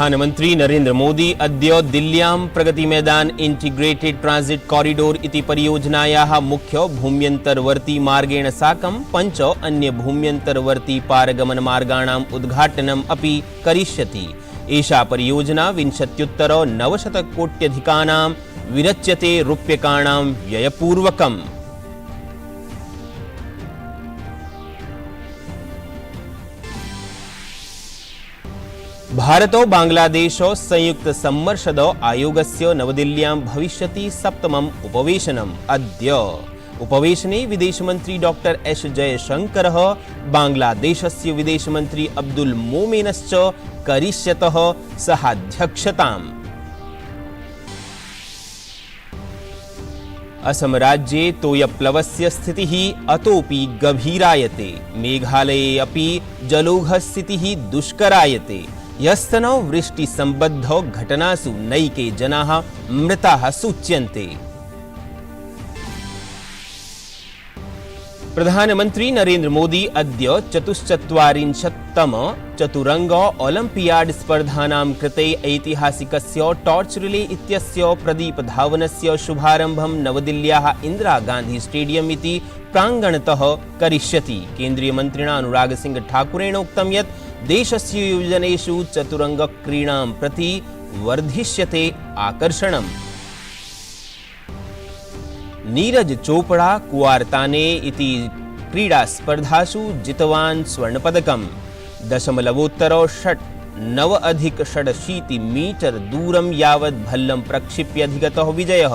प्रधानमंत्री नरेंद्र मोदी अद्य दिल्ल्यां प्रगतिमैदान integrated transit corridor इति परियोजनायाः मुख्य भूम्यन्तर्वर्ती मार्गेण साकं 5 अन्य भूम्यन्तर्वर्ती पारगमनमार्गाणाम् उद्घाटनम् अपि करिष्यति। एषा परियोजना विंशत्युत्तर-900 कोट्यधिकानां विरच्यते रूप्यकाणां व्ययपूर्वकम्। भारतो बांग्लादेशो संयुक्त सम्मर्शद आयोगस्य नवदिल्ल्यां भविष्यति 7मम् उपवेशनम्। अद्य उपवेशने विदेशमन्त्री डॉ एस जयशंकरः बांग्लादेशस्य विदेशमन्त्री अब्दुल मोमेनश्च करिष्यतः सहाध्यक्षताम्। असम राज्ये तोयप्लवस्य स्थितिः अतोपि गभीरायते। मेघालये अपि जलौघस्थितिः दुष्करायते। यस्तनो वृष्टि संबद्ध घटनासु नैके जनाः मृताः सूच्यन्ते। प्रधानमंत्री नरेंद्र मोदी अद्य 44तम चतुरंग ओलंपियाड स्पर्धानां कृते ऐतिहासिकस्य टॉर्च रिले इत्यस्य प्रदीपधावनस्य शुभारम्भं नवदिल्ल्याः इंदिरा गांधी स्टेडियम इति प्रांगणतः करिष्यति। केन्द्रीय मन्त्रिणा अनुराग सिंह ठाकुरेण उक्तं यत् देशस्य युवजनेषु चतुरंगक्रीडां प्रति वर्धिष्यते आकर्षणम्। नीरज चोपड़ा कुआर्ताने इति क्रीडास्पर्धासु जितवान् स्वर्णपदकम्। 0.697 मीटर दूरं यावत् भल्लं प्रक्षिप्य अधिगतः विजयः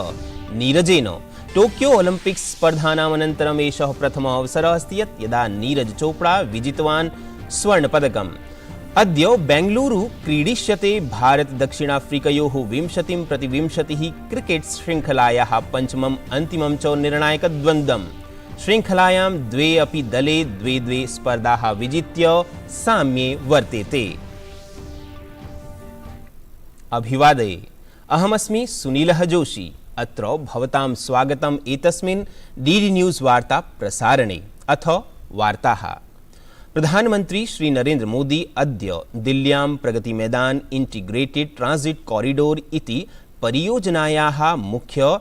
नीरजेन। टोक्यो ओलंपिक्स स्पर्धानाम् अनन्तरम् एषः प्रथमः अवसरः अस्ति यत् यदा नीरज चोपड़ा विजितवान् स्वर्णपदकम्। अद्य बेंगलुरु क्रीडिष्यते भारत दक्षिणाफ्रिकयोः 20-20 क्रिकेट श्रृंखलायाः पंचमम् अन्तिमं च निर्णायकद्वन्द्वम्। श्रृंखलायां द्वे अपि दले 2-2 स्पर्धाः विजित्य साम्ये वर्तेते। अभिवादये, अहमस्मि सुनीलः जोशी। अत्र भवतां स्वागतम् एतस्मिन् डीडी न्यूज़ वार्ता प्रसारणे। अथ वार्ताः। प्रधानमंत्री श्री नरेंद्र मोदी अद्य दिल्ल्यां प्रगतिमैदान इंटीग्रेटेड ट्रांजिट कॉरिडोर इति परियोजनायाः मुख्य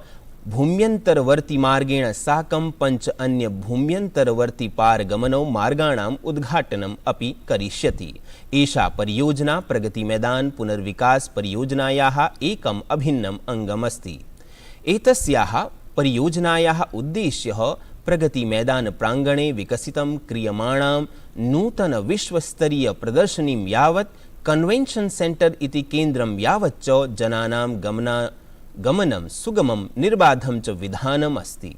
भूम्यन्तर्वर्ती मार्गेण साकं 5 अन्य भूम्यन्तर्वर्ती पारगमनो मार्गाणाम् उद्घाटनम् अपि करिष्यति। एषा परियोजना प्रगतिमैदान पुनर्विकास परियोजनायाः एकम् अभिन्नम् अङ्गमस्ति। एतस्याः परियोजनायाः उद्देश्यः प्रगतिमैदान प्रांगणे विकसितं क्रियमाणां नूतन विश्वस्तरीय प्रदर्शनीं यावत् कन्वेंशन सेंटर इति केन्द्रं यावत् च जनानां गमनं सुगमं निर्बाधं च विधानम् अस्ति।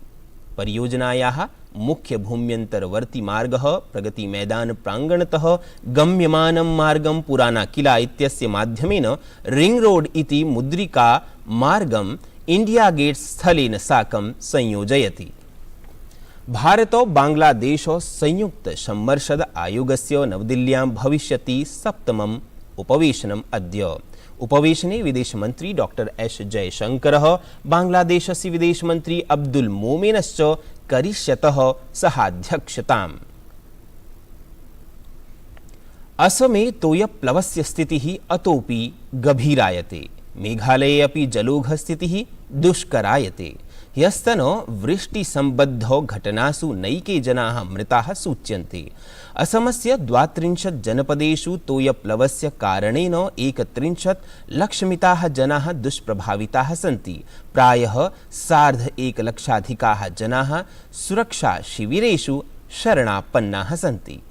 परियोजनायाः मुख्य भूम्यन्तर्वर्ती मार्गः प्रगतिमैदान प्रांगणतः गम्यमानं मार्गं पुराना किला इत्यस्य माध्यमेन रिंग रोड इति मुद्रिका मार्गं इंडिया गेट स्थलेन साकं संयोजयति। भारतो बांग्लादेशो संयुक्त सम्मर्शद आयोगस्य नवदिल्ल्यां भविष्यति 7मम् उपवेशनम्। अद्य उपवेशने विदेशमन्त्री डॉ एस जयशंकरः बांग्लादेशस्य विदेशमन्त्री अब्दुल मोमेनश्च करिष्यतः सहाध्यक्षताम्। असमे तोयप्लवस्य स्थितिः अतोपि गभीरायते। मेघालये अपि जलौघस्थितिः दुष्करायते। यस्तन वृष्टि संबद्ध घटनासु नैके जनाः मृताः सूच्यन्ते। असमस्य 32 जनपदेषु तोयप्लवस्य कारणेन 31 लक्षमिताः जनाः दुष्प्रभाविताः सन्ति। प्रायः 1.5 लक्षाधिकाः जनाः सुरक्षा शिविरेषु शरणापन्नाः सन्ति।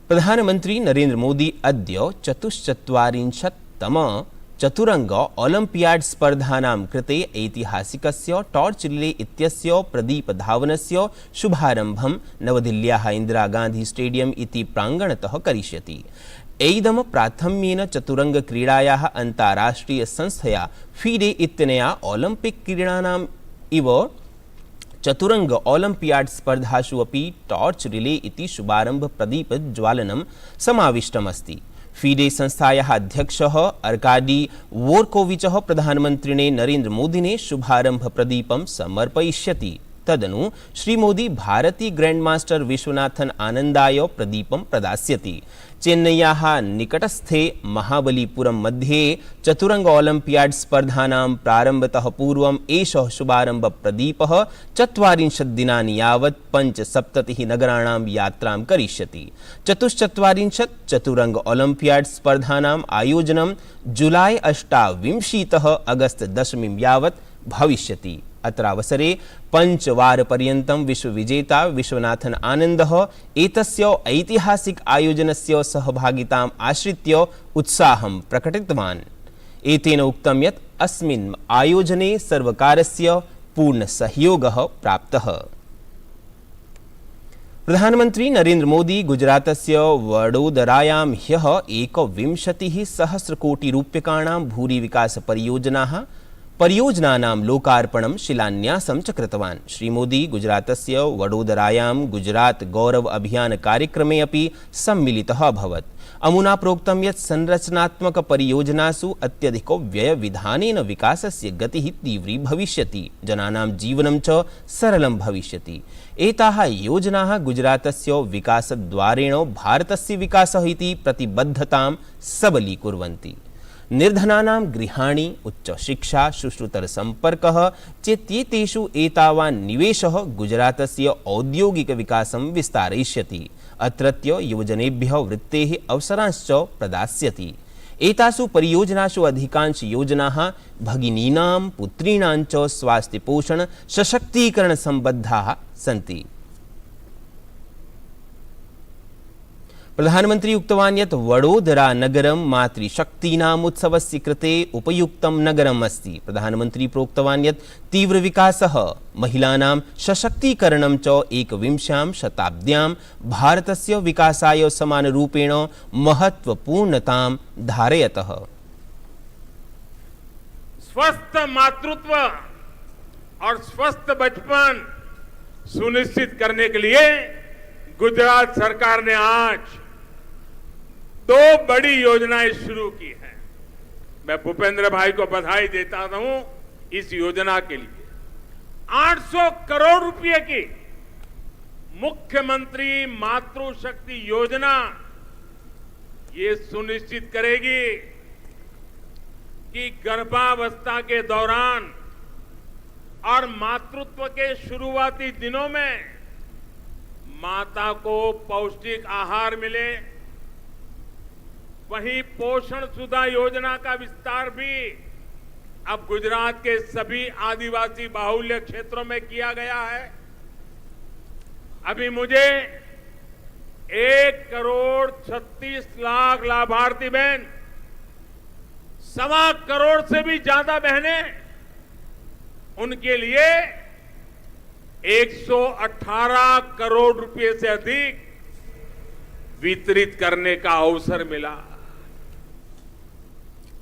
प्रधानमंत्री नरेंद्र मोदी अद्य 44तम चतुरंग ओलंपियाड स्पर्धानां कृते ऐतिहासिकस्य टॉर्च रिले इत्यस्य प्रदीपधावनस्य शुभारम्भं नवदिल्ल्याः इंदिरा गांधी स्टेडियम इति प्रांगणतः करिष्यति। एदम प्राथम्येन चतुरंग क्रीडायाः अन्ताराष्ट्रिय संस्थया फीडे इत्यनया ओलंपिक क्रीडानाम् इव चतुरंग ओलंपियाड स्पर्धासु अपि टॉर्च रिले इति शुभारंभ प्रदीप ज्वालनं समाविष्टमस्ति। फीडे संस्थायाः अध्यक्षः अर्काडी वोर्कोविचः प्रधानमन्त्रिणे नरेंद्र मोदिने शुभारंभ प्रदीपं समर्पयिष्यति। तदनु श्रीमोदी भारती ग्रैंडमास्टर विश्वनाथन आनंदाय प्रदीपं प्रदास्यति। चेन्नय्याः निकटस्थे महाबलीपुरम मध्ये चतुरंग ओलंपियाड स्पर्धानां प्रारम्भतः पूर्वम् एषः शुभारम्भ प्रदीपः 40 दिनानि यावत् 75 नगराणां यात्रां करिष्यति। 44 चतुरंग ओलंपियाड स्पर्धानाम् आयोजनं जुलाई 28तः अगस्त 10 यावत् भविष्यति। अत्रावसरे पञ्चवारपर्यन्तं विश्वविजेता विश्वनाथन आनन्दः एतस्य ऐतिहासिक आयोजनस्य सहभागिताम् आश्रित्य उत्साहं प्रकटितवान्। एतेन उक्तं यत् अस्मिन् आयोजने सर्वकारस्य पूर्णसहयोगः प्राप्तः। प्रधानमन्त्री नरेन्द्र मोदी गुजरातस्य वडोदरायां ह्यः 21 सहस्रकोटिरूप्यकाणां परियोजनानां लोकार्पणं शिलान्यासं च कृतवान्। श्रीमोदी गुजरातस्य वडोदरायां गुजरात गौरव अभियान कार्यक्रमे अपि सम्मिलितः अभवत्। अमुना प्रोक्तं यत् संरचनात्मक परियोजनासु अत्यधिको व्ययविधानेन विकासस्य गतिः तीव्री भविष्यति, जनानां जीवनं च सरलं भविष्यति। एताः योजनाः गुजरातस्य विकासद्वारेण भारतस्य विकासः इति प्रतिबद्धतां सबलीकुर्वन्ति। निर्धनानां गृहाणि, उच्चशिक्षा, सुश्रुतरसम्पर्कः चेत्येतेषु एतावान् निवेशः गुजरातस्य औद्योगिकविकासं विस्तारयिष्यति। अत्रत्य युवजनेभ्यः वृत्तेः अवसरांश्च प्रदास्यति। एतासु परियोजनासु अधिकांश योजनाः भगिनीनां, पुत्रीणां च स्वास्थ्यपोषण सशक्तीकरणसम्बद्धाः सन्ति। प्रधानमन्त्री उक्तवान् यत् वडोदरा नगरं मातृशक्तीनाम् उत्सवस्य कृते उपयुक्तं नगरम् अस्ति। प्रधानमन्त्री प्रोक्तवान् यत् तीव्रविकासः, महिलानां सशक्तीकरणं च एकविंशां शताब्द्यां भारतस्य विकासाय समानरूपेण महत्वपूर्णतां धारयतः। स्वस्थ मातृत्व और स्वस्थ बचपन सुनिश्चित करने के लिए गुजरात सरकार ने आज 2 बड़ी योजनाएं शुरू की हैं। मैं भूपेंद्र भाई को बधाई देता हूं इस योजना के लिए। 800 करोड़ रुपए की मुख्यमंत्री मातृशक्ति योजना ये सुनिश्चित करेगी कि गर्भावस्था के दौरान और मातृत्व के शुरुआती दिनों में माता को पौष्टिक आहार मिले। वहीं पोषण सुधा योजना का विस्तार भी अब गुजरात के सभी आदिवासी बाहुल्य क्षेत्रों में किया गया है। अभी मुझे 1 करोड़ 36 लाख लाभार्थी बहन, 1.25 करोड़ से भी ज्यादा बहनें, उनके लिए 118 करोड़ रुपए से अधिक वितरित करने का अवसर मिला।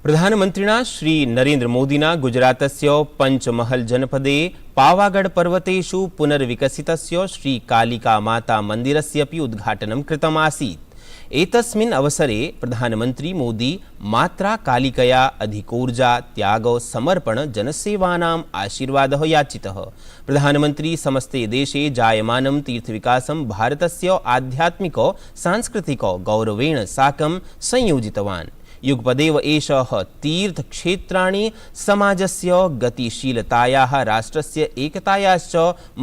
प्रधानमन्त्रिणा श्री नरेन्द्र मोदिना गुजरातस्य पञ्चमहल जनपदे पावागढ़ पर्वतेषु पुनर्विकसितस्य श्री कालिका माता मन्दिरस्यपि उद्घाटनं कृतम् आसीत्। एतस्मिन् अवसरे प्रधानमन्त्री मोदी मात्रा कालिकया अधिकोर्जा त्याग समर्पण जनसेवानाम् आशीर्वादः याचितः। प्रधानमन्त्री समस्ते देशे जायमानं तीर्थविकासं भारतस्य आध्यात्मिक सांस्कृतिक गौरवेण साकं संयोजितवान्। युगपदेव एषः तीर्थक्षेत्राणि समाजस्य गतिशीलतायाः, राष्ट्रस्य एकतायाश्च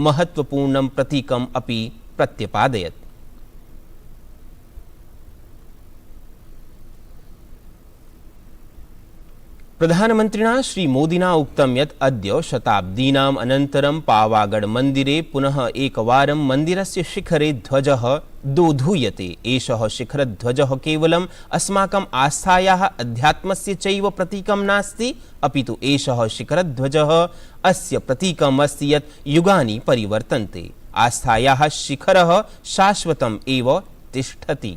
महत्वपूर्णं प्रतीकम् अपि प्रत्यपादयत्। प्रधानमन्त्रिणा श्रीमोदिना उक्तं यत् अद्य शताब्दीनाम् अनन्तरं पावागढ़ मन्दिरे पुनः एकवारं मन्दिरस्य शिखरे ध्वजः दोधूयते। एषः शिखरध्वजः केवलम् अस्माकम् आस्थायाः अध्यात्मस्य चैव प्रतीकं नास्ति, अपि तु एषः शिखरध्वजः अस्य प्रतीकम् अस्ति यत् युगानि परिवर्तन्ते, आस्थायाः शिखरः शाश्वतम् एव तिष्ठति।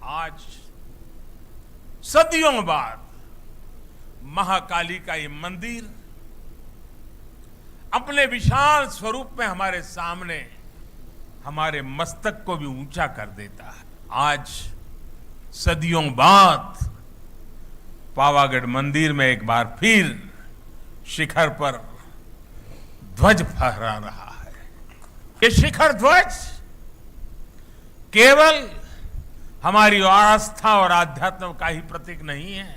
आज सदियों बाद महाकाली का ये मंदिर अपने विशाल स्वरूप में हमारे सामने हमारे मस्तक को भी ऊंचा कर देता है। आज सदियों बाद पावागढ़ मंदिर में एक बार फिर शिखर पर ध्वज फहरा रहा है। ये शिखर ध्वज केवल हमारी आस्था और आध्यात्म का ही प्रतीक नहीं है।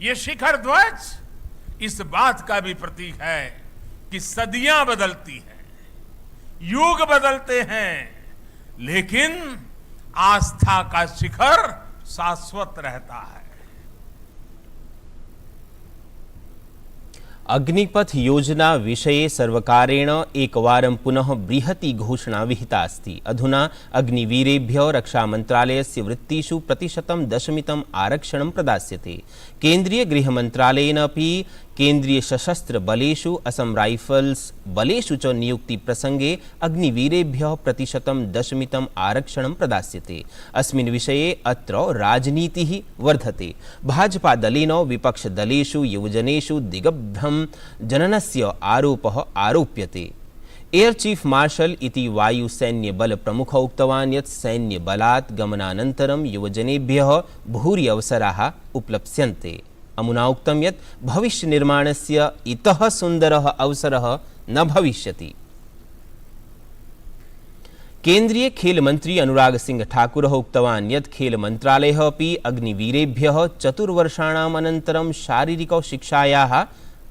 ये शिखर ध्वज इस बात का भी प्रतीक है कि सदियां बदलती हैं, युग बदलते हैं, लेकिन आस्था का शिखर शाश्वत रहता है। अग्निपथ योजना विषये सर्वकारेण एकवारं पुनः बृहती घोषणा विहिता अस्ति। अधुना अग्निवीरेभ्यः रक्षामन्त्रालयस्य वृत्तिषु %10 आरक्षणं प्रदास्यते। केन्द्रीय गृहमन्त्रालयेन अपि केन्द्रीय सशस्त्र बलेषु असम राइफल्स बलेषु च नियुक्ति प्रसंगे अग्निवीरेभ्यः %10 आरक्षणं प्रदास्यते। अस्मिन् विषये अत्र राजनीतिः वर्धते। भाजपा दलेन विपक्षदलेषु युवजनेषु दिग्भ्रम जननस्य आरोपः आरोप्यते। एयर चीफ मार्शल इति वायुसैन्यबल प्रमुख उक्तवान् यत् सैन्यबलात् गमनानन्तरं युवजनेभ्यः भूरि अवसराः उपलप्स्यन्ते। अमुना उक्तं यत् भविष्य निर्माणस्य इतः सुन्दरः अवसरः न भविष्यति। केन्द्रीय खेल मंत्री अनुराग सिंह ठाकुरः उक्तवान् यत् खेल मन्त्रालयः अपि अग्निवीरेभ्यः 4 वर्षाणाम् अनन्तरं शारीरिकशिक्षायाः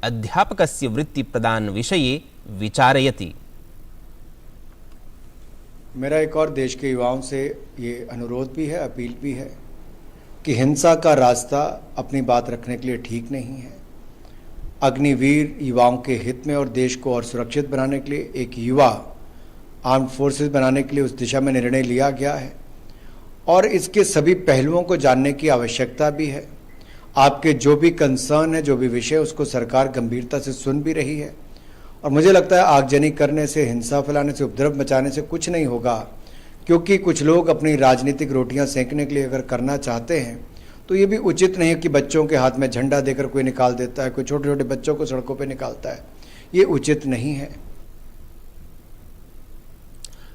अध्यापकस्य वृत्तिप्रदान विषये विचारयति। मेरा एक और देश के युवाओं से ये अनुरोध भी है, अपील भी है कि हिंसा का रास्ता अपनी बात रखने के लिए ठीक नहीं है। अग्निवीर युवाओं के हित में और देश को और सुरक्षित बनाने के लिए एक युवा आर्म फोर्सेस बनाने के लिए उस दिशा में निर्णय लिया गया है और इसके सभी पहलुओं को जानने की आवश्यकता भी है। आपके जो भी कंसर्न है, जो भी विषय, उसको सरकार गंभीरता से सुन भी रही है और मुझे लगता है आगजनी करने से, हिंसा फैलाने से, उपद्रव मचाने से कुछ नहीं होगा, क्योंकि कुछ लोग अपनी राजनीतिक रोटियां सेंकने के लिए अगर करना चाहते हैं तो ये भी उचित नहीं है कि बच्चों के हाथ में झंडा देकर कोई निकाल देता है, कोई छोटे छोटे बच्चों को सड़कों पे निकालता है। ये उचित नहीं है।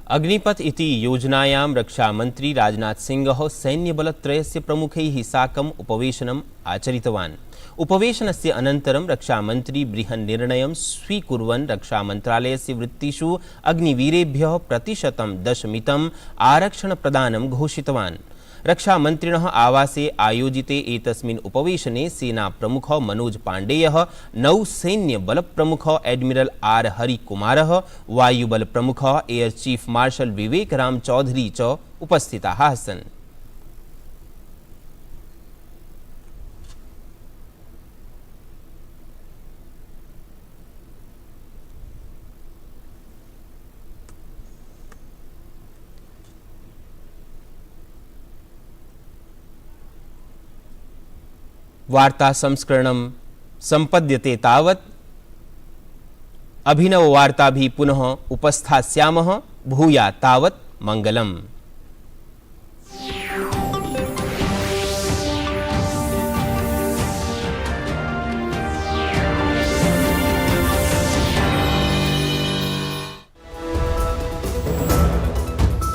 अग्निपथ इति योजनायां रक्षामन्त्री राजनाथ सिंहः सैन्यबलत्रयस्य प्रमुखैः साकम् उपवेशनम् आचरितवान्। उपवेशनस्य अनन्तरं रक्षामन्त्री बृहन्निर्णयं स्वीकुर्वन् रक्षामन्त्रालयस्य वृत्तिषु अग्निवीरेभ्यः %10 आरक्षणप्रदानं घोषितवान्। रक्षामन्त्रिणः आवासे आयोजिते एतस्मिन् उपवेशने सेनाप्रमुखः मनोज पाण्डेयः, नौसैन्यबलप्रमुखः एडमिरल आर हरिकुमारः, वायुबलप्रमुखः air chief marshal Vivek Ram Chaudhari च उपस्थिताः आसन्। वार्ता संस्करणं संपद्यते तावत् अभिनव वार्ताभिः पुनः उपस्थास्यामः। भूयात् तावत् मंगलम्।